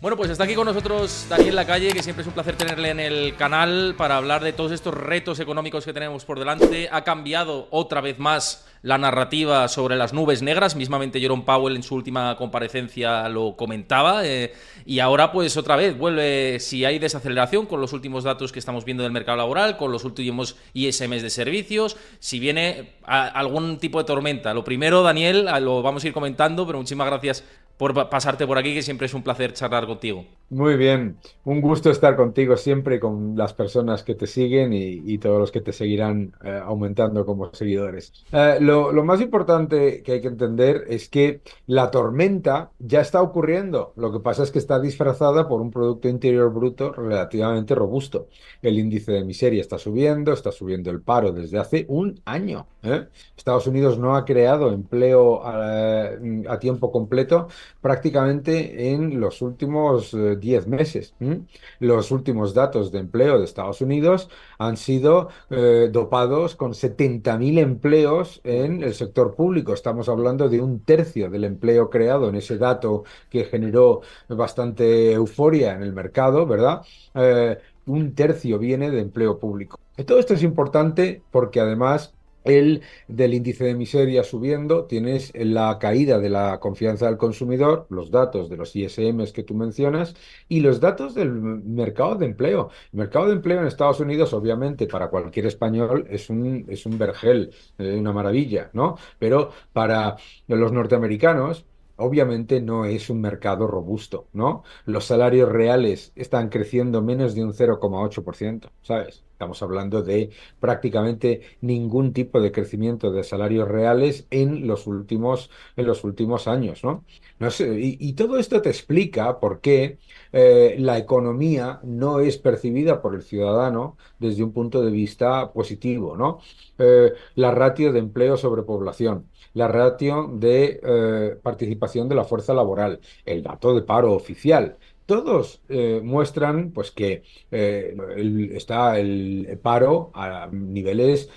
Bueno, pues está aquí con nosotros Daniel Lacalle, que siempre es un placer tenerle en el canal para hablar de todos estos retos económicos que tenemos por delante. Ha cambiado otra vez más la narrativa sobre las nubes negras, mismamente Jerome Powell en su última comparecencia lo comentaba, y ahora pues otra vez vuelve, si hay desaceleración con los últimos datos que estamos viendo del mercado laboral, con los últimos ISMs de servicios, si viene algún tipo de tormenta. Lo primero, Daniel, lo vamos a ir comentando, pero muchísimas gracias por pasarte por aquí, que siempre es un placer charlar contigo. Muy bien, un gusto estar contigo siempre, con las personas que te siguen y todos los que te seguirán aumentando como seguidores. Lo más importante que hay que entender es que la tormenta ya está ocurriendo. Lo que pasa es que está disfrazada por un Producto Interior Bruto relativamente robusto. El índice de miseria está subiendo el paro desde hace un año, ¿eh? Estados Unidos no ha creado empleo a tiempo completo prácticamente en los últimos 10 meses. ¿M? Los últimos datos de empleo de Estados Unidos han sido dopados con 70.000 empleos en el sector público. Estamos hablando de un tercio del empleo creado en ese dato que generó bastante euforia en el mercado, ¿verdad? Un tercio viene de empleo público. Y todo esto es importante porque además el del índice de miseria subiendo, tienes la caída de la confianza del consumidor, los datos de los ISMs que tú mencionas y los datos del mercado de empleo. El mercado de empleo en Estados Unidos, obviamente, para cualquier español es un vergel, una maravilla, ¿no? Pero para los norteamericanos, obviamente no es un mercado robusto, ¿no? Los salarios reales están creciendo menos de un 0,8%, ¿sabes? Estamos hablando de prácticamente ningún tipo de crecimiento de salarios reales en los últimos años, ¿no? No sé, y todo esto te explica por qué la economía no es percibida por el ciudadano desde un punto de vista positivo, ¿no? La ratio de empleo sobre población, la ratio de participación de la fuerza laboral, el dato de paro oficial. Todos muestran pues que está el paro a niveles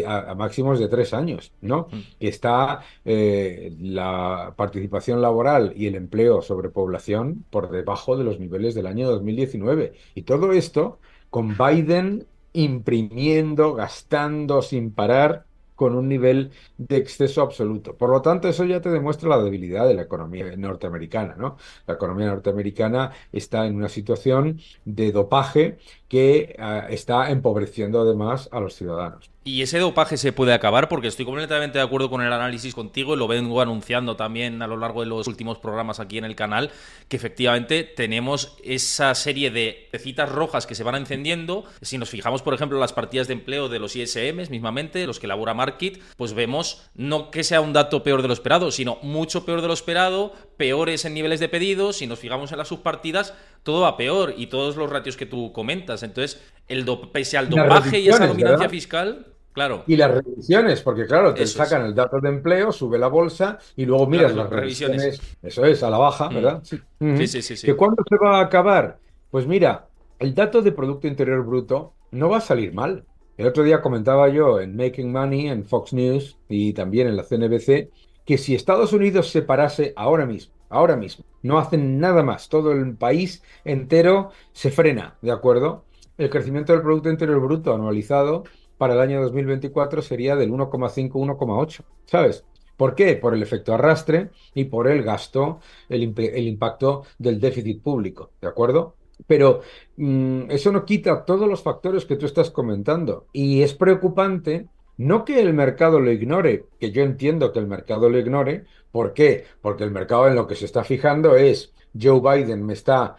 a máximos de 3 años, ¿no? Que está la participación laboral y el empleo sobre población por debajo de los niveles del año 2019. Y todo esto con Biden imprimiendo, gastando sin parar, con un nivel de exceso absoluto. Por lo tanto, eso ya te demuestra la debilidad de la economía norteamericana, ¿no? La economía norteamericana está en una situación de dopaje que está empobreciendo además a los ciudadanos. Y ese dopaje se puede acabar, porque estoy completamente de acuerdo con el análisis contigo y lo vengo anunciando también a lo largo de los últimos programas aquí en el canal, que efectivamente tenemos esa serie de citas rojas que se van encendiendo. Si nos fijamos, por ejemplo, en las partidas de empleo de los ISMs mismamente, los que elabora Market, pues vemos no que sea un dato peor de lo esperado, sino mucho peor de lo esperado, peores en niveles de pedidos. Si nos fijamos en las subpartidas, todo va peor y todos los ratios que tú comentas. Entonces, pese al Las dopaje y esa revisiones, dominancia ¿verdad? fiscal, claro, Y las revisiones, porque claro, te eso es. sacan el dato de empleo, sube la bolsa y luego Claro, miras las revisiones. revisiones, eso es, a la baja, Mm. ¿verdad? Sí. Sí, Ujú. sí, sí, ¿Que sí. cuándo se va a acabar? Pues mira, el dato de Producto Interior Bruto no va a salir mal. El otro día comentaba yo en Making Money, en Fox News y también en la CNBC, que si Estados Unidos se parase ahora mismo, no hacen nada más, todo el país entero se frena, ¿de acuerdo? El crecimiento del Producto Interior Bruto anualizado para el año 2024 sería del 1,5-1,8, ¿sabes? ¿Por qué? Por el efecto arrastre y por el gasto, el impacto del déficit público, ¿de acuerdo? Pero eso no quita todos los factores que tú estás comentando. Y es preocupante, no que el mercado lo ignore, que yo entiendo que el mercado lo ignore. ¿Por qué? Porque el mercado en lo que se está fijando es: Joe Biden me está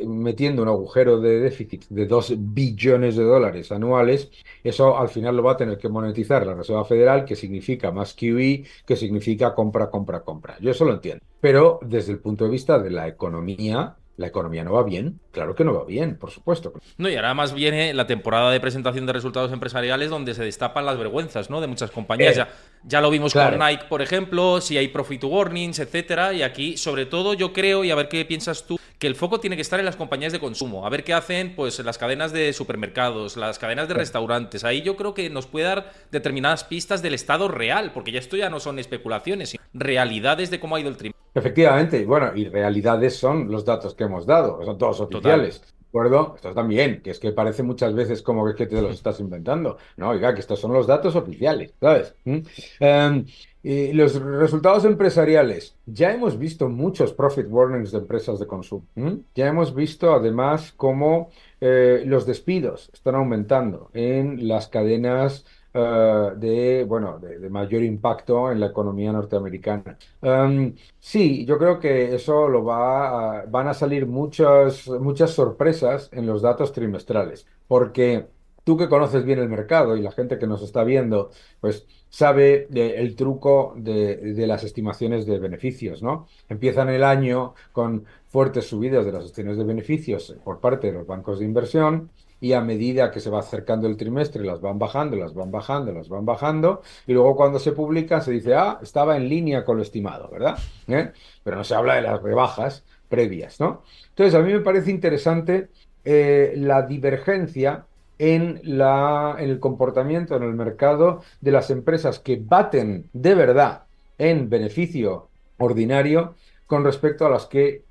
metiendo un agujero de déficit de 2 billones de dólares anuales. Eso al final lo va a tener que monetizar la Reserva Federal, que significa más QE, que significa compra, compra, compra. Yo eso lo entiendo. Pero desde el punto de vista de la economía no va bien. Claro que no va bien, por supuesto. No, y ahora más viene la temporada de presentación de resultados empresariales donde se destapan las vergüenzas, ¿no? De muchas compañías. Eh, Ya lo vimos con claro. Nike, por ejemplo, si hay profit warnings, etcétera. Y aquí, sobre todo, yo creo, y a ver qué piensas tú, que el foco tiene que estar en las compañías de consumo, a ver qué hacen pues las cadenas de supermercados, las cadenas de restaurantes. Ahí yo creo que nos puede dar determinadas pistas del estado real, porque ya esto ya no son especulaciones, sino realidades de cómo ha ido el trimestre. Efectivamente, y bueno, y realidades son los datos que hemos dado, son todos Total. oficiales. ¿De acuerdo? Esto también, que es que parece muchas veces como que te los estás inventando. No, oiga, que estos son los datos oficiales, ¿sabes? Em, y los resultados empresariales. Ya hemos visto muchos profit warnings de empresas de consumo. Ya hemos visto además cómo los despidos están aumentando en las cadenas bueno, de mayor impacto en la economía norteamericana. Sí, yo creo que eso van a salir muchas sorpresas en los datos trimestrales, porque tú que conoces bien el mercado y la gente que nos está viendo, pues sabe el truco de las estimaciones de beneficios, ¿no? Empiezan el año con fuertes subidas de las estimaciones de beneficios por parte de los bancos de inversión. Y a medida que se va acercando el trimestre, las van bajando, las van bajando, las van bajando, y luego cuando se publica se dice, ah, estaba en línea con lo estimado, ¿verdad? Pero no se habla de las rebajas previas, ¿no? Entonces, a mí me parece interesante la divergencia en el comportamiento en el mercado de las empresas que baten de verdad en beneficio ordinario con respecto a las que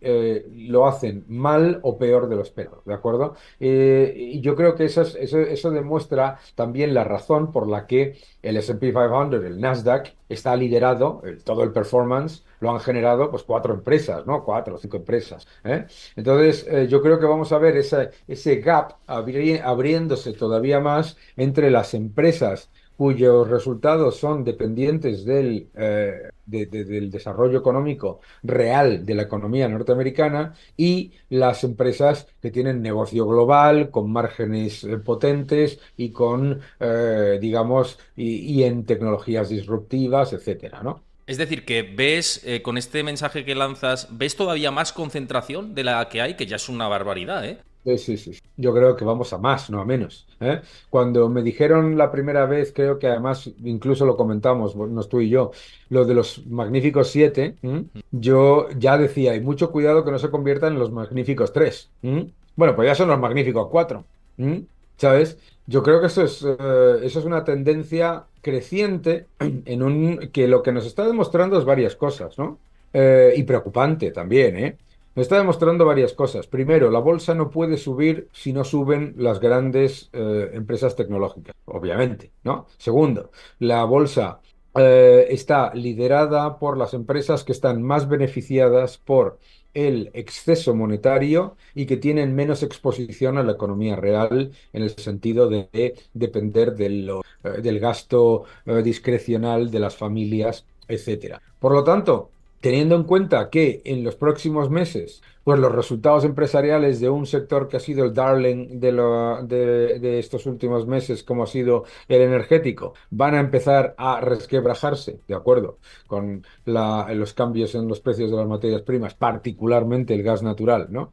lo hacen mal o peor de lo esperado, ¿de acuerdo? Y yo creo que eso demuestra también la razón por la que el S&P 500, el Nasdaq, está liderado, todo el performance lo han generado pues cuatro empresas, ¿no? Cuatro o cinco empresas, ¿eh? Entonces, yo creo que vamos a ver ese gap abriéndose todavía más entre las empresas cuyos resultados son dependientes del desarrollo económico real de la economía norteamericana y las empresas que tienen negocio global, con márgenes potentes y con, digamos, y en tecnologías disruptivas, etcétera, ¿no? Es decir, que ves, con este mensaje que lanzas, ves todavía más concentración de la que hay, que ya es una barbaridad, ¿eh? Sí, sí, sí. Yo creo que vamos a más, no a menos, ¿eh? Cuando me dijeron la primera vez, creo que además incluso lo comentamos, bueno, tú y yo, lo de los Magníficos Siete, yo ya decía, y mucho cuidado que no se conviertan en los Magníficos Tres. Bueno, pues ya son los Magníficos Cuatro. ¿Sabes? Yo creo que eso es una tendencia creciente que lo que nos está demostrando es varias cosas, ¿no? Y preocupante también, ¿eh? Me está demostrando varias cosas. Primero, la bolsa no puede subir si no suben las grandes empresas tecnológicas, obviamente, ¿no? Segundo, la bolsa está liderada por las empresas que están más beneficiadas por el exceso monetario y que tienen menos exposición a la economía real en el sentido de depender del gasto discrecional de las familias, etcétera. Por lo tanto, teniendo en cuenta que en los próximos meses, pues los resultados empresariales de un sector que ha sido el darling de estos últimos meses, como ha sido el energético, van a empezar a resquebrajarse, ¿de acuerdo? Con los cambios en los precios de las materias primas, particularmente el gas natural, ¿no?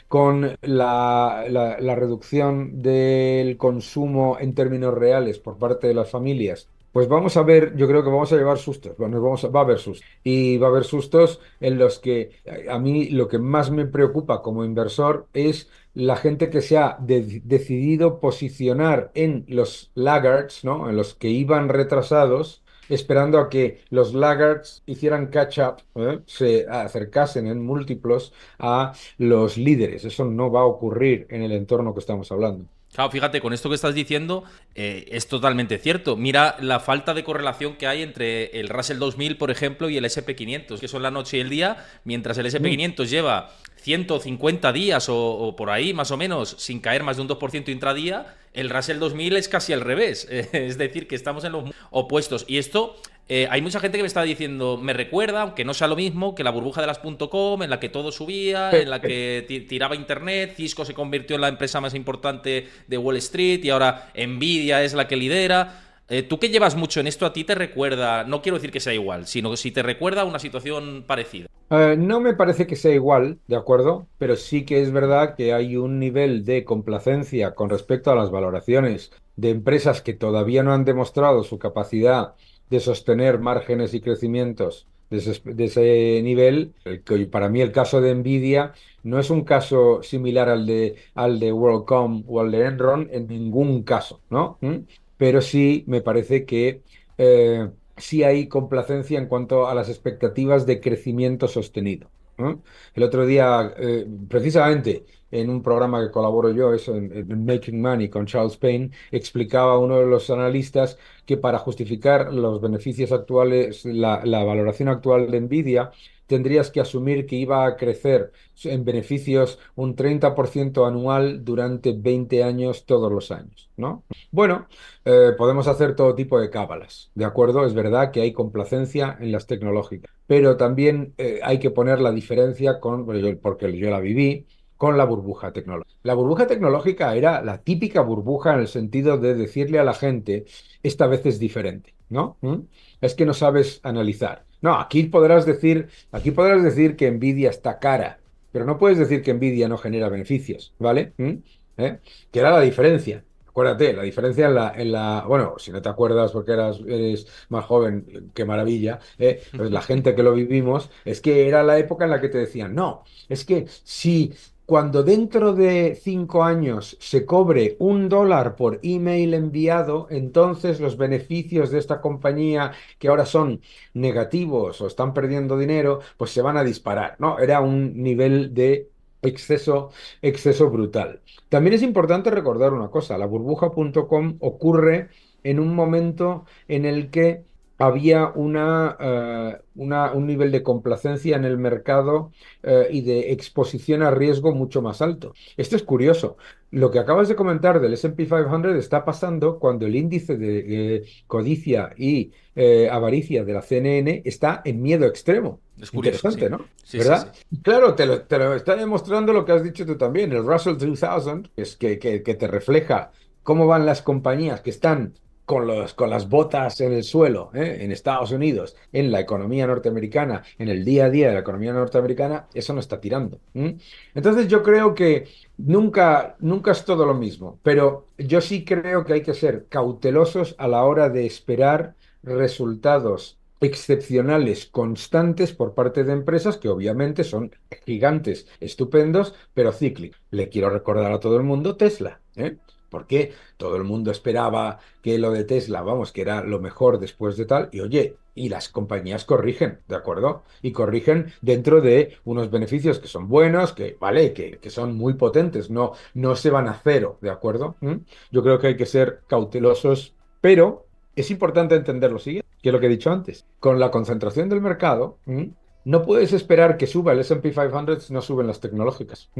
Con la reducción del consumo en términos reales por parte de las familias, pues vamos a ver, yo creo que vamos a llevar sustos, bueno, va a haber sustos. Y va a haber sustos en los que a mí lo que más me preocupa como inversor es la gente que se ha decidido posicionar en los laggards, ¿no? En los que iban retrasados, esperando a que los laggards hicieran catch up, se acercasen en múltiplos a los líderes. Eso no va a ocurrir en el entorno que estamos hablando. Claro, fíjate, con esto que estás diciendo es totalmente cierto. Mira la falta de correlación que hay entre el Russell 2000, por ejemplo, y el SP 500, que son la noche y el día, mientras el Mm. SP 500 lleva 150 días o por ahí, más o menos, sin caer más de un 2% intradía, el Russell 2000 es casi al revés. Es decir, que estamos en los opuestos. Y esto, hay mucha gente que me está diciendo, me recuerda, aunque no sea lo mismo, que la burbuja de las .com, en la que todo subía, en la que tiraba internet, Cisco se convirtió en la empresa más importante de Wall Street y ahora Nvidia es la que lidera. Tú que llevas mucho en esto, a ti te recuerda, no quiero decir que sea igual, sino que si te recuerda a una situación parecida. No me parece que sea igual, ¿de acuerdo? Pero sí que es verdad que hay un nivel de complacencia con respecto a las valoraciones de empresas que todavía no han demostrado su capacidad de sostener márgenes y crecimientos de ese nivel. Para mí el caso de Nvidia no es un caso similar al de WorldCom o al de Enron en ningún caso, ¿no? Pero sí me parece que sí hay complacencia en cuanto a las expectativas de crecimiento sostenido, ¿no? El otro día, precisamente en un programa que colaboro yo, eso en Making Money con Charles Payne, explicaba uno de los analistas que para justificar los beneficios actuales, la valoración actual de Nvidia, tendrías que asumir que iba a crecer en beneficios un 30% anual durante 20 años todos los años, ¿no? Bueno, podemos hacer todo tipo de cábalas, ¿de acuerdo? Es verdad que hay complacencia en las tecnológicas, pero también hay que poner la diferencia porque yo la viví, con la burbuja tecnológica. La burbuja tecnológica era la típica burbuja en el sentido de decirle a la gente, esta vez es diferente, ¿no? Es que no sabes analizar. No, aquí podrás decir que Nvidia está cara, pero no puedes decir que Nvidia no genera beneficios, ¿vale? ¿Eh? Que era la diferencia. Acuérdate, la diferencia bueno, si no te acuerdas porque eres más joven, qué maravilla, pues la gente que lo vivimos, es que era la época en la que te decían, no, es que si cuando dentro de 5 años se cobre $1 por email enviado, entonces los beneficios de esta compañía, que ahora son negativos o están perdiendo dinero, pues se van a disparar, ¿no? Era un nivel de exceso, exceso brutal. También es importante recordar una cosa, la burbuja.com ocurre en un momento en el que había un nivel de complacencia en el mercado y de exposición a riesgo mucho más alto. Esto es curioso. Lo que acabas de comentar del S&P 500 está pasando cuando el índice de codicia y avaricia de la CNN está en miedo extremo. Es curioso, sí. Interesante, ¿no? Sí, sí, sí. ¿Verdad? Y claro, te lo está demostrando lo que has dicho tú también. El Russell 2000, que te refleja cómo van las compañías que están con las botas en el suelo, en Estados Unidos, en la economía norteamericana, en el día a día de la economía norteamericana, eso no está tirando. Entonces yo creo que nunca, nunca es todo lo mismo, pero yo sí creo que hay que ser cautelosos a la hora de esperar resultados excepcionales, constantes por parte de empresas que obviamente son gigantes, estupendos, pero cíclicos. Le quiero recordar a todo el mundo Tesla, ¿eh? Porque todo el mundo esperaba que lo de Tesla, vamos, que era lo mejor después de tal, y oye, y las compañías corrigen, ¿de acuerdo? Y corrigen dentro de unos beneficios que son buenos, que, vale, que son muy potentes, no se van a cero, ¿de acuerdo? Yo creo que hay que ser cautelosos, pero es importante entender lo siguiente, que es lo que he dicho antes. Con la concentración del mercado, no puedes esperar que suba el S&P 500 si no suben las tecnológicas,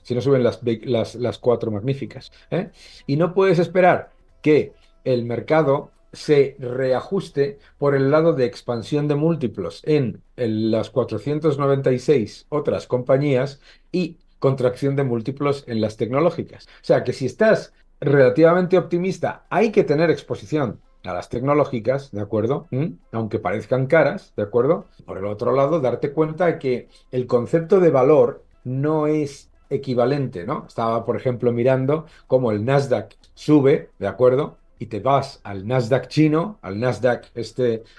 si no suben las cuatro magníficas, ¿eh? Y no puedes esperar que el mercado se reajuste por el lado de expansión de múltiplos en las 496 otras compañías y contracción de múltiplos en las tecnológicas. O sea que si estás relativamente optimista, hay que tener exposición a las tecnológicas, ¿de acuerdo? Aunque parezcan caras, ¿de acuerdo? Por el otro lado, darte cuenta de que el concepto de valor no es equivalente, ¿no? Estaba, por ejemplo, mirando cómo el Nasdaq sube, ¿de acuerdo? Y te vas al Nasdaq chino, al Nasdaq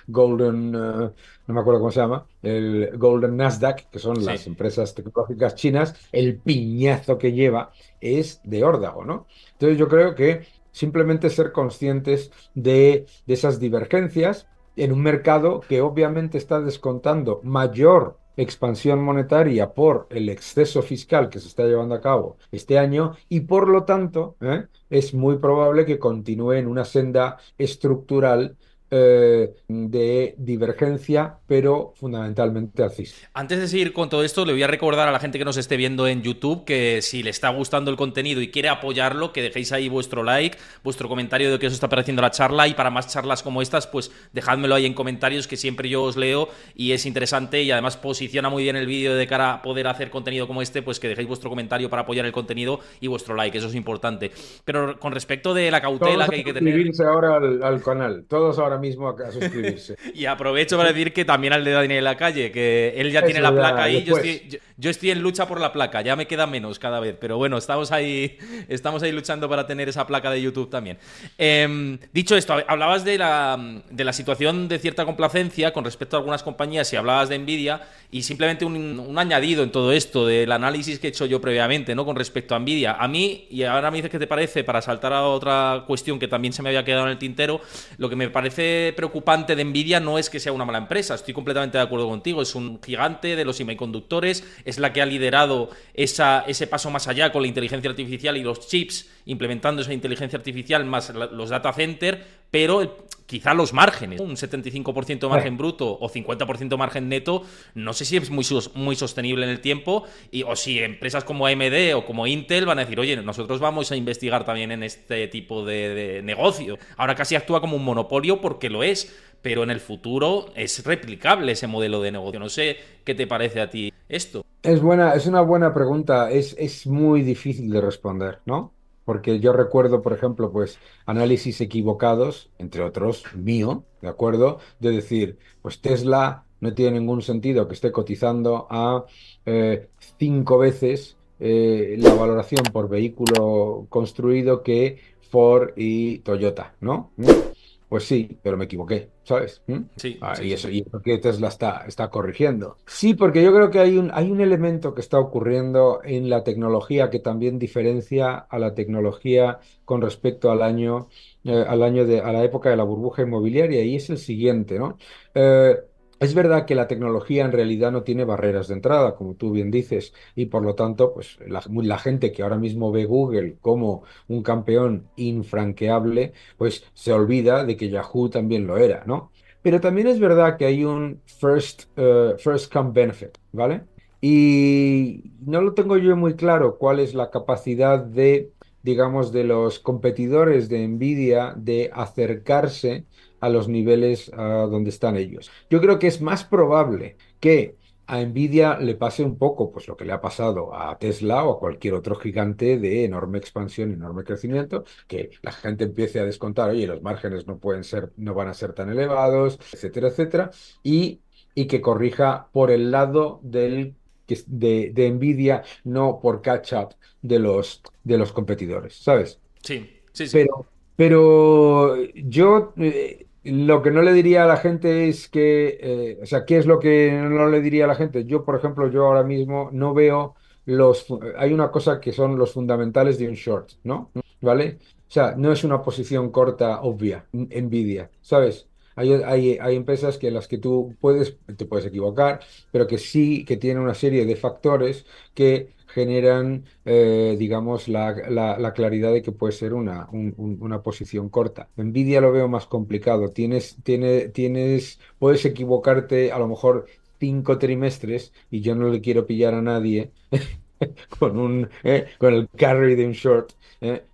Golden, no me acuerdo cómo se llama, el Golden Nasdaq, que son Sí. las empresas tecnológicas chinas, el piñazo que lleva es de órdago, ¿no? Entonces yo creo que simplemente ser conscientes de esas divergencias en un mercado que obviamente está descontando mayor expansión monetaria por el exceso fiscal que se está llevando a cabo este año y por lo tanto es muy probable que continúe en una senda estructural de divergencia, pero fundamentalmente alcista. Antes de seguir con todo esto, le voy a recordar a la gente que nos esté viendo en YouTube que si le está gustando el contenido y quiere apoyarlo, que dejéis ahí vuestro like, vuestro comentario de qué os está pareciendo la charla, y para más charlas como estas, pues dejádmelo ahí en comentarios, que siempre yo os leo y es interesante, y además posiciona muy bien el vídeo de cara a poder hacer contenido como este, pues que dejéis vuestro comentario para apoyar el contenido y vuestro like, eso es importante. Pero con respecto de la cautela Todos que a hay que tener... suscribirse ahora al canal, todos ahora mismo a suscribirse. Y aprovecho para decir que también al de Daniel Lacalle, que él ya tiene Eso la placa ya ahí. después. Yo estoy en lucha por la placa, ya me queda menos cada vez. Pero bueno, estamos ahí luchando para tener esa placa de YouTube también. Dicho esto, hablabas de la situación de cierta complacencia con respecto a algunas compañías y hablabas de Nvidia. Y simplemente un añadido en todo esto del análisis que he hecho yo previamente, ¿no? Con respecto a Nvidia. A mí, y ahora me dices qué te parece, para saltar a otra cuestión que también se me había quedado en el tintero, lo que me parece preocupante de Nvidia no es que sea una mala empresa, estoy completamente de acuerdo contigo, es un gigante de los semiconductores, es la que ha liderado ese paso más allá con la inteligencia artificial y los chips, implementando esa inteligencia artificial más los data centers, pero quizá los márgenes, un 75% margen bruto o 50% margen neto, no sé si es muy sostenible en el tiempo, o si empresas como AMD o como Intel van a decir, oye, nosotros vamos a investigar también en este tipo de negocio. Ahora casi actúa como un monopolio porque lo es, pero en el futuro es replicable ese modelo de negocio. No sé qué te parece a ti esto. Es una buena pregunta, es muy difícil de responder, ¿no? Porque yo recuerdo, por ejemplo, pues análisis equivocados, entre otros, mío, ¿de acuerdo? De decir, pues Tesla no tiene ningún sentido que esté cotizando a 5 veces la valoración por vehículo construido que Ford y Toyota, ¿no? Pues sí, pero me equivoqué, ¿sabes? Sí, sí, Y sí. eso, y porque Tesla está corrigiendo. Sí, porque yo creo que hay un elemento que está ocurriendo en la tecnología que también diferencia a la tecnología con respecto a la época de la burbuja inmobiliaria, y es el siguiente, ¿no? Eh, es verdad que la tecnología en realidad no tiene barreras de entrada, como tú bien dices, y por lo tanto, pues la gente que ahora mismo ve Google como un campeón infranqueable, pues se olvida de que Yahoo también lo era, ¿no? Pero también es verdad que hay un first come benefit, ¿vale? Y no lo tengo yo muy claro cuál es la capacidad digamos, de los competidores de Nvidia de acercarse a los niveles donde están ellos. Yo creo que es más probable que a Nvidia le pase un poco pues lo que le ha pasado a Tesla o a cualquier otro gigante de enorme expansión, enorme crecimiento, que la gente empiece a descontar, oye, los márgenes no van a ser tan elevados, etcétera, etcétera, y, y que corrija por el lado de Nvidia, no por catch up de los competidores, ¿sabes? Sí, sí, sí. Pero yo lo que no le diría a la gente es que, o sea, ¿qué es lo que no le diría a la gente? Yo, por ejemplo, yo ahora mismo no veo hay una cosa que son los fundamentales de un short, ¿no? ¿Vale? O sea, no es una posición corta obvia, Nvidia, ¿sabes? Hay empresas que en las que te puedes equivocar, pero que sí que tienen una serie de factores que generan, digamos, la claridad de que puede ser una posición corta. Nvidia lo veo más complicado. Puedes equivocarte a lo mejor 5 trimestres y yo no le quiero pillar a nadie con el carry de un short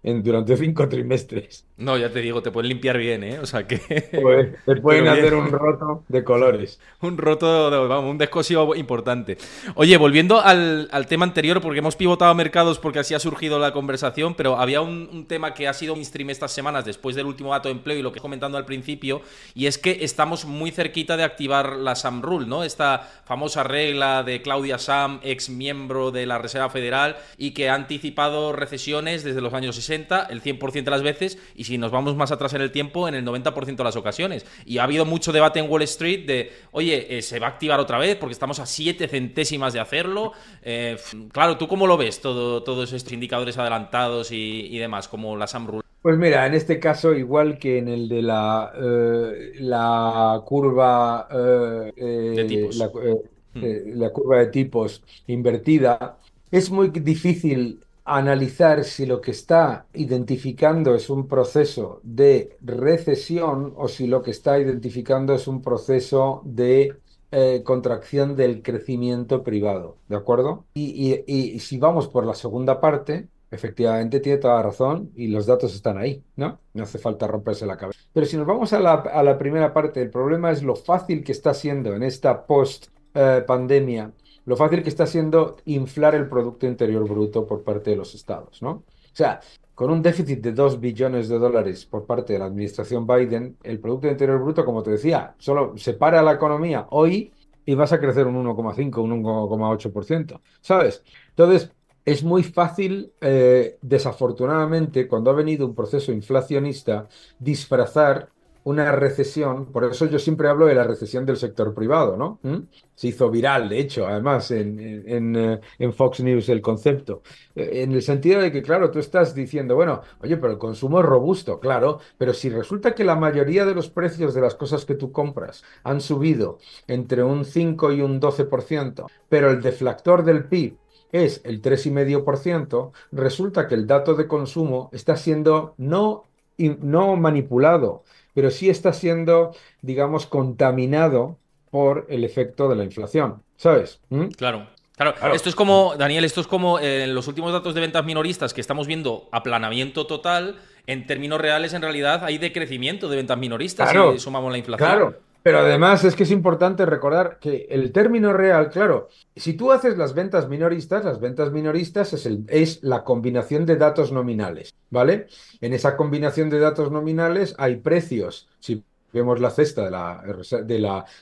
durante 5 trimestres. No, ya te digo, te pueden limpiar bien, ¿eh? O sea que... Pues te Pero pueden bien. hacer un roto de colores. Un roto, vamos, un descosido importante. Oye, volviendo al tema anterior, porque hemos pivotado a mercados porque así ha surgido la conversación, pero había un tema que ha sido mainstream estas semanas después del último dato de empleo y lo que he comentando al principio, y es que estamos muy cerquita de activar la SAM Rule, ¿no? Esta famosa regla de Claudia Sam, ex miembro de la Reserva Federal, y que ha anticipado recesiones desde los años 60, el 100% de las veces, y si nos vamos más atrás en el tiempo, en el 90% de las ocasiones. Y ha habido mucho debate en Wall Street de, oye, ¿se va a activar otra vez? Porque estamos a 7 centésimas de hacerlo. Claro, ¿tú cómo lo ves todos estos indicadores adelantados y demás, como la SAM Rule? Pues mira, en este caso, igual que en el de la curva, De tipos. la curva de tipos invertida, es muy difícil analizar si lo que está identificando es un proceso de recesión o si lo que está identificando es un proceso de contracción del crecimiento privado, ¿de acuerdo? Y si vamos por la segunda parte, efectivamente, tiene toda la razón y los datos están ahí, ¿no? No hace falta romperse la cabeza. Pero si nos vamos a la primera parte, el problema es lo fácil que está siendo en esta post-pandemia, lo fácil que está siendo inflar el Producto Interior Bruto por parte de los estados, ¿no? O sea, con un déficit de 2 billones de dólares por parte de la administración Biden, el Producto Interior Bruto, como te decía, solo separa la economía hoy y vas a crecer un 1,5, un 1,8%, ¿sabes? Entonces, es muy fácil, desafortunadamente, cuando ha venido un proceso inflacionista, disfrazar una recesión. Por eso yo siempre hablo de la recesión del sector privado, ¿no? Se hizo viral, de hecho, además, en Fox News el concepto. En el sentido de que, claro, tú estás diciendo, bueno, oye, pero el consumo es robusto, claro, pero si resulta que la mayoría de los precios de las cosas que tú compras han subido entre un 5 y un 12%, pero el deflactor del PIB es el 3,5%, resulta que el dato de consumo está siendo no manipulado, pero sí está siendo, digamos, contaminado por el efecto de la inflación, ¿sabes? Claro. Claro, Claro. esto es como, Daniel, esto es como en los últimos datos de ventas minoristas que estamos viendo aplanamiento total, en términos reales en realidad hay decrecimiento de ventas minoristas si Claro, sumamos la inflación. claro. Pero además es que es importante recordar que el término real, claro, si tú haces las ventas minoristas es la combinación de datos nominales, ¿vale? En esa combinación de datos nominales hay precios. Si vemos la cesta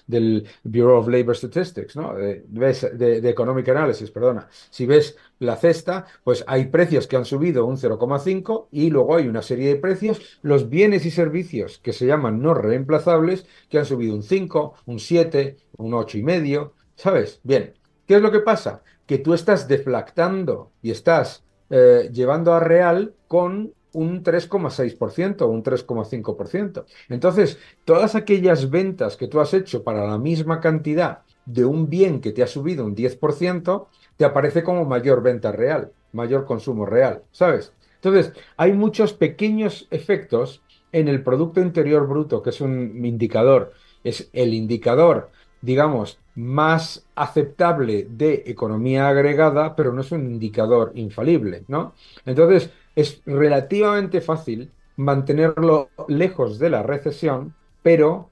del Bureau of Labor Statistics, ¿no? De Economic Analysis, perdona. Si ves la cesta, pues hay precios que han subido un 0,5 y luego hay una serie de precios, los bienes y servicios que se llaman no reemplazables, que han subido un 5, un 7, un 8,5, ¿sabes? Bien, ¿qué es lo que pasa? Que tú estás deflactando y estás llevando a real con un 3,6% o un 3,5%. Entonces, todas aquellas ventas que tú has hecho para la misma cantidad de un bien que te ha subido un 10%, te aparece como mayor venta real, mayor consumo real, ¿sabes? Entonces, hay muchos pequeños efectos en el Producto Interior Bruto, que es un indicador, es el indicador, digamos, más aceptable de economía agregada, pero no es un indicador infalible, ¿no? Entonces, es relativamente fácil mantenerlo lejos de la recesión, pero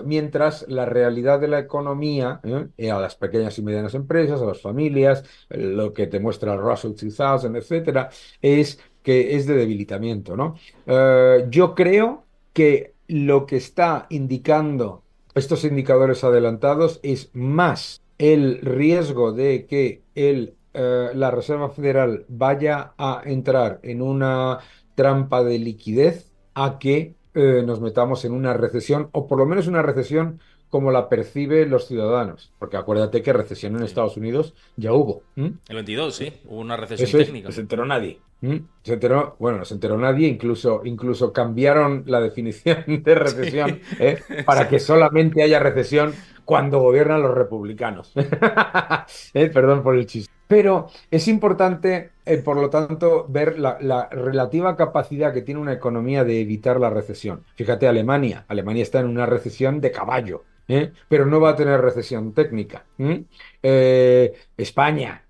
mientras la realidad de la economía, a las pequeñas y medianas empresas, a las familias, lo que te muestra el Russell 2000, etcétera, es que es de debilitamiento, ¿no? Yo creo que lo que está indicando estos indicadores adelantados es más el riesgo de que la Reserva Federal vaya a entrar en una trampa de liquidez a que nos metamos en una recesión, o por lo menos una recesión como la perciben los ciudadanos. Porque acuérdate que recesión en Sí. Estados Unidos ya hubo. El 22, sí, hubo una recesión Eso es, no técnica. se enteró nadie. Se enteró, bueno, no se enteró nadie, incluso cambiaron la definición de recesión, Sí, para que exacto. solamente haya recesión cuando gobiernan los republicanos. Perdón por el chiste. Pero es importante, por lo tanto, ver la relativa capacidad que tiene una economía de evitar la recesión. Fíjate, Alemania. Alemania está en una recesión de caballo, pero no va a tener recesión técnica. España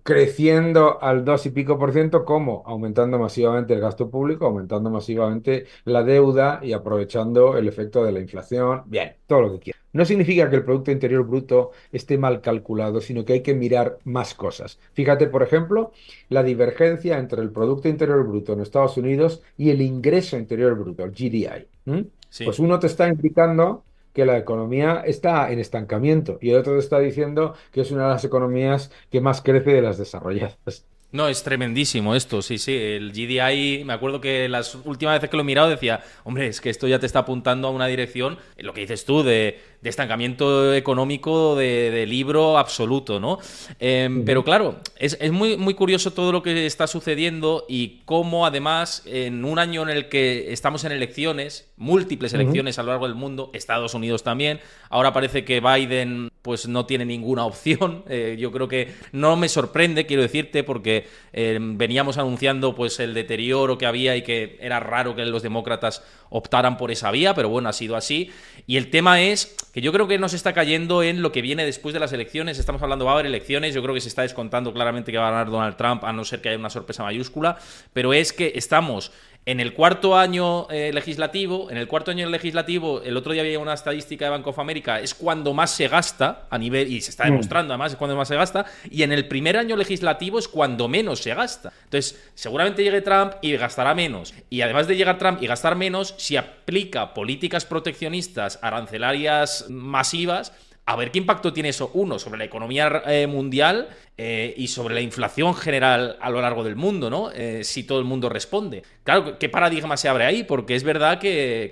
creciendo al 2 y pico por ciento, ¿cómo? Aumentando masivamente el gasto público, aumentando masivamente la deuda y aprovechando el efecto de la inflación. Bien, todo lo que quiera. No significa que el Producto Interior Bruto esté mal calculado, sino que hay que mirar más cosas. Fíjate, por ejemplo, la divergencia entre el Producto Interior Bruto en Estados Unidos y el ingreso interior bruto, el GDI. Pues Sí. uno te está indicando que la economía está en estancamiento y el otro te está diciendo que es una de las economías que más crece de las desarrolladas. No, es tremendísimo esto, sí, sí. El GDI, me acuerdo que las últimas veces que lo he mirado decía, hombre, es que esto ya te está apuntando a una dirección, lo que dices tú, de estancamiento económico de libro absoluto, ¿no? Pero Ujú, claro, es muy, muy curioso todo lo que está sucediendo y cómo además en un año en el que estamos en elecciones, múltiples ujú. elecciones a lo largo del mundo, Estados Unidos también, ahora parece que Biden pues no tiene ninguna opción. Yo creo que no me sorprende, quiero decirte, porque veníamos anunciando pues el deterioro que había y que era raro que los demócratas optaran por esa vía, pero bueno, ha sido así. Y el tema es que yo creo que nos está cayendo en lo que viene después de las elecciones. Estamos hablando, va a haber elecciones, yo creo que se está descontando claramente que va a ganar Donald Trump, a no ser que haya una sorpresa mayúscula, pero es que estamos En el cuarto año legislativo, el otro día había una estadística de Bank of America, es cuando más se gasta a nivel, y se está Mm. demostrando además, es cuando más se gasta, y en el primer año legislativo es cuando menos se gasta. Entonces, seguramente llegue Trump y gastará menos. Y además de llegar Trump y gastar menos, si aplica políticas proteccionistas, arancelarias masivas, a ver qué impacto tiene eso, uno, sobre la economía mundial y sobre la inflación general a lo largo del mundo, ¿no? Si todo el mundo responde. Claro, ¿qué paradigma se abre ahí? Porque es verdad que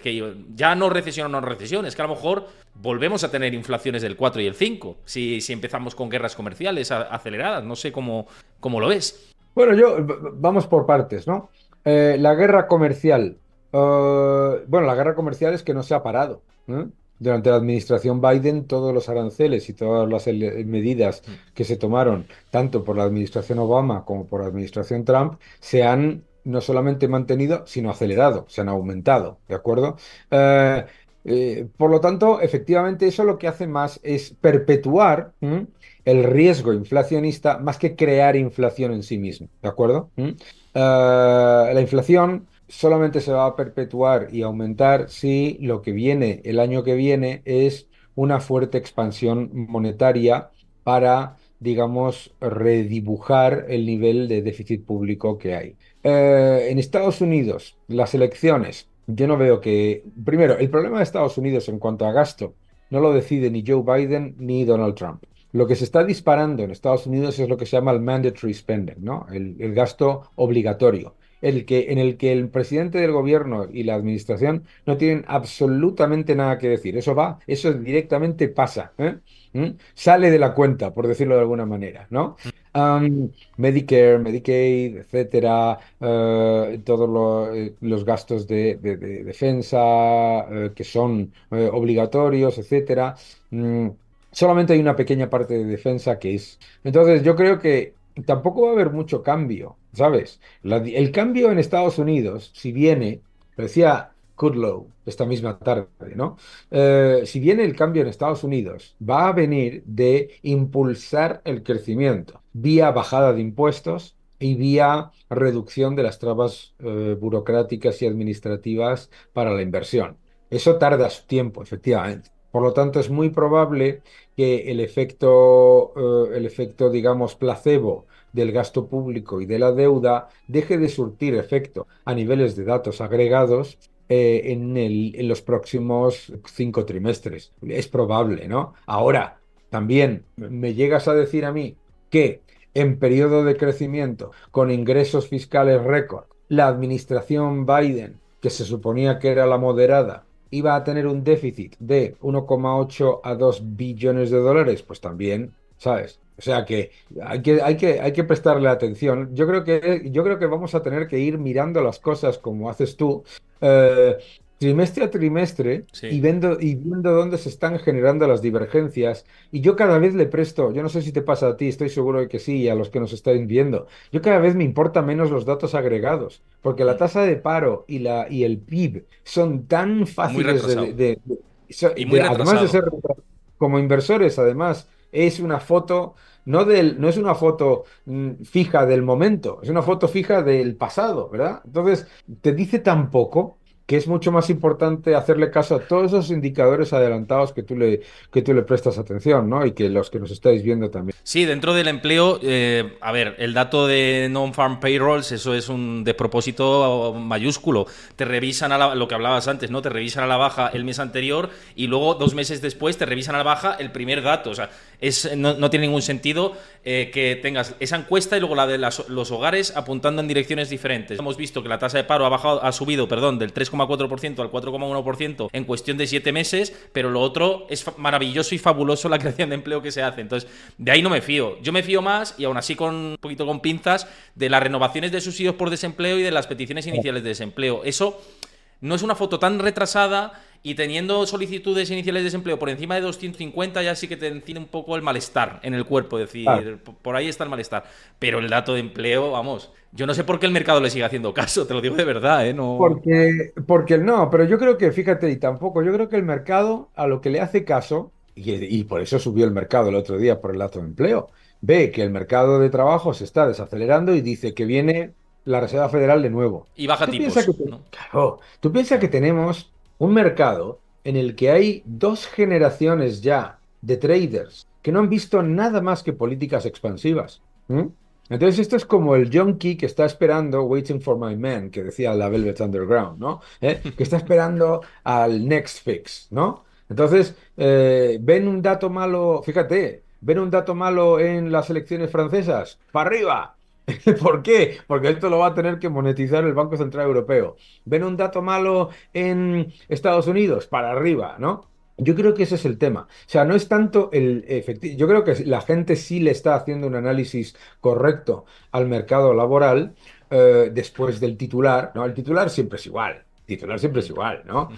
ya no recesión o no recesión, es que a lo mejor volvemos a tener inflaciones del 4 y el 5 si empezamos con guerras comerciales aceleradas. No sé cómo lo ves. Bueno, vamos por partes, ¿no? La guerra comercial. Bueno, la guerra comercial es que no se ha parado, ¿eh? Durante la administración Biden, todos los aranceles y todas las medidas que se tomaron, tanto por la administración Obama como por la administración Trump, se han no solamente mantenido, sino acelerado, se han aumentado, ¿de acuerdo? Eh, por lo tanto, efectivamente, eso lo que hace más es perpetuar, ¿m?, el riesgo inflacionista más que crear inflación en sí mismo, ¿de acuerdo? La inflación solamente se va a perpetuar y aumentar si lo que viene el año que viene es una fuerte expansión monetaria para, digamos, redibujar el nivel de déficit público que hay. En Estados Unidos, las elecciones, yo no veo que... Primero, el problema de Estados Unidos en cuanto a gasto no lo decide ni Joe Biden ni Donald Trump. Lo que se está disparando en Estados Unidos es lo que se llama el mandatory spending, ¿no? El gasto obligatorio, en el que el presidente del gobierno y la administración no tienen absolutamente nada que decir. Eso directamente pasa, ¿eh? Sale de la cuenta, por decirlo de alguna manera, ¿no? Medicare, Medicaid, etcétera, todos los gastos de defensa que son obligatorios, etcétera. Mm, Solamente hay una pequeña parte de defensa que es. Entonces, yo creo que tampoco va a haber mucho cambio, ¿sabes? El cambio en Estados Unidos, si viene, lo decía Kudlow esta misma tarde, ¿no? Si viene el cambio en Estados Unidos, va a venir de impulsar el crecimiento vía bajada de impuestos y vía reducción de las trabas burocráticas y administrativas para la inversión. Eso tarda su tiempo, efectivamente. Por lo tanto, es muy probable que el efecto, digamos, placebo del gasto público y de la deuda deje de surtir efecto a niveles de datos agregados en los próximos 5 trimestres. Es probable, ¿no? Ahora, también me llegas a decir a mí que en periodo de crecimiento, con ingresos fiscales récord, la administración Biden, que se suponía que era la moderada, iba a tener un déficit de 1,8 a 2 billones de dólares, pues también, ¿sabes? O sea que hay que prestarle atención. Yo creo que vamos a tener que ir mirando las cosas como haces tú, eh, trimestre a trimestre, Sí. y viendo dónde se están generando las divergencias. Y yo cada vez le presto, yo no sé si te pasa a ti, estoy seguro de que sí, y a los que nos estáis viendo, yo cada vez me importa menos los datos agregados, porque la tasa de paro y el PIB son tan Muy fáciles retrasado. Y muy además de retrasado. ser como inversores, además, es una foto, no es una foto fija del momento, es una foto fija del pasado, ¿verdad? Entonces, te dice tan poco que es mucho más importante hacerle caso a todos esos indicadores adelantados que tú le prestas atención, ¿no? Y que los que nos estáis viendo también. Sí, dentro del empleo, a ver, el dato de non-farm payrolls, eso es un despropósito mayúsculo. Te revisan lo que hablabas antes, ¿no? Te revisan a la baja el mes anterior y luego 2 meses después te revisan a la baja el primer dato. O sea, no tiene ningún sentido que tengas esa encuesta y luego la de los hogares apuntando en direcciones diferentes. Hemos visto que la tasa de paro ha subido, perdón, del 3,4% al 4,1% en cuestión de 7 meses, pero lo otro es maravilloso y fabuloso la creación de empleo que se hace. Entonces, de ahí no me fío. Yo me fío más, y aún así con un poquito con pinzas, de las renovaciones de subsidios por desempleo y de las peticiones iniciales de desempleo. Eso no es una foto tan retrasada, y teniendo solicitudes iniciales de desempleo por encima de 250 ya sí que te enciende un poco el malestar en el cuerpo, es Claro. decir, por ahí está el malestar. Pero el dato de empleo, vamos, yo no sé por qué el mercado le sigue haciendo caso, te lo digo de verdad, ¿eh? No... Porque no, pero yo creo que, fíjate, y tampoco, yo creo que el mercado a lo que le hace caso, y por eso subió el mercado el otro día por el dato de empleo, ve que el mercado de trabajo se está desacelerando y dice que viene. la Reserva Federal de nuevo. Y baja Tú piensas tipos, que, ¿no? claro, tú piensas que tenemos un mercado en el que hay dos generaciones ya de traders que no han visto nada más que políticas expansivas. ¿M? Entonces esto es como el junkie que está esperando, waiting for my man, que decía la Velvet Underground, ¿no? Que está esperando al next fix, ¿no? Entonces, ven un dato malo, fíjate, ven un dato malo en las elecciones francesas, para arriba. ¿Por qué? Porque esto lo va a tener que monetizar el Banco Central Europeo. Ven un dato malo en Estados Unidos, para arriba, ¿no? Yo creo que ese es el tema. O sea, no es tanto el efectivo. Yo creo que la gente sí le está haciendo un análisis correcto al mercado laboral después del titular, ¿no? El titular siempre es igual. El titular siempre es igual, ¿no?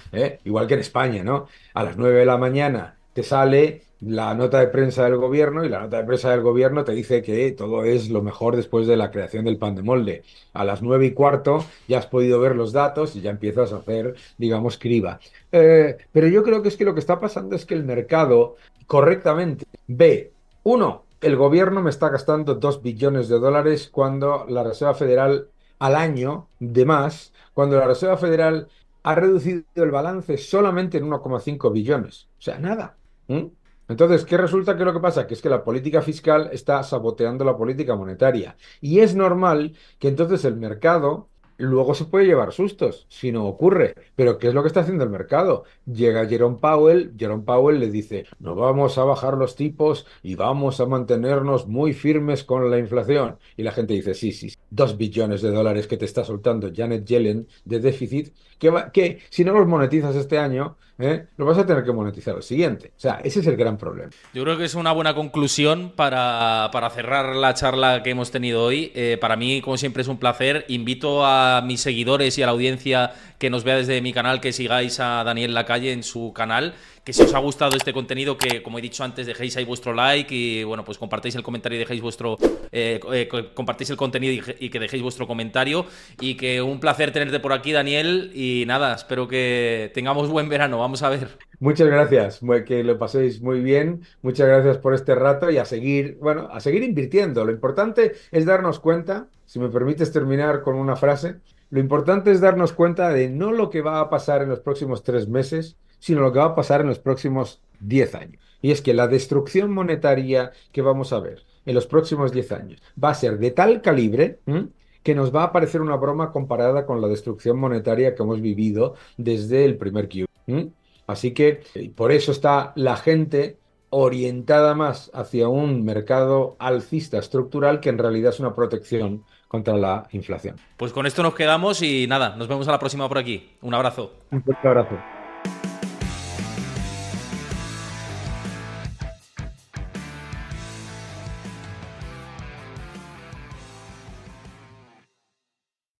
Igual que en España, ¿no? A las 9 de la mañana te sale la nota de prensa del gobierno y la nota de prensa del gobierno te dice que todo es lo mejor después de la creación del pan de molde. A las 9:15 ya has podido ver los datos y ya empiezas a hacer, digamos, criba. Pero yo creo que es que lo que está pasando es que el mercado correctamente ve, uno, el gobierno me está gastando 2 billones de dólares cuando la Reserva Federal al año de más, cuando la Reserva Federal ha reducido el balance solamente en 1,5 billones. O sea, nada. ¿Mm? Entonces, ¿qué resulta que lo que pasa? Que es que la política fiscal está saboteando la política monetaria. Y es normal que entonces el mercado luego se puede llevar sustos si no ocurre. Pero ¿qué es lo que está haciendo el mercado? Llega Jerome Powell le dice, no vamos a bajar los tipos y vamos a mantenernos muy firmes con la inflación. Y la gente dice, sí, sí, 2 billones de dólares que te está soltando Janet Yellen de déficit, que si no los monetizas este año, lo vas a tener que monetizar el siguiente. O sea, ese es el gran problema. Yo creo que es una buena conclusión para cerrar la charla que hemos tenido hoy. Para mí, como siempre, es un placer. Invito a mis seguidores y a la audiencia que nos vea desde mi canal que sigáis a Daniel Lacalle en su canal. Que si os ha gustado este contenido, que como he dicho antes, dejéis ahí vuestro like y bueno, pues compartáis el comentario y dejéis vuestro compartáis el contenido y que dejéis vuestro comentario. Y que un placer tenerte por aquí, Daniel. Y nada, espero que tengamos buen verano. Vamos a ver. Muchas gracias, que lo paséis muy bien. Muchas gracias por este rato y a seguir, bueno, a seguir invirtiendo. Lo importante es darnos cuenta, si me permites terminar con una frase, lo importante es darnos cuenta de no lo que va a pasar en los próximos 3 meses, sino lo que va a pasar en los próximos 10 años. Y es que la destrucción monetaria que vamos a ver en los próximos 10 años va a ser de tal calibre, ¿m?, que nos va a parecer una broma comparada con la destrucción monetaria que hemos vivido desde el primer QE. Así que por eso está la gente orientada más hacia un mercado alcista estructural que en realidad es una protección contra la inflación. Pues con esto nos quedamos y nada, nos vemos a la próxima por aquí. Un abrazo. Un fuerte abrazo.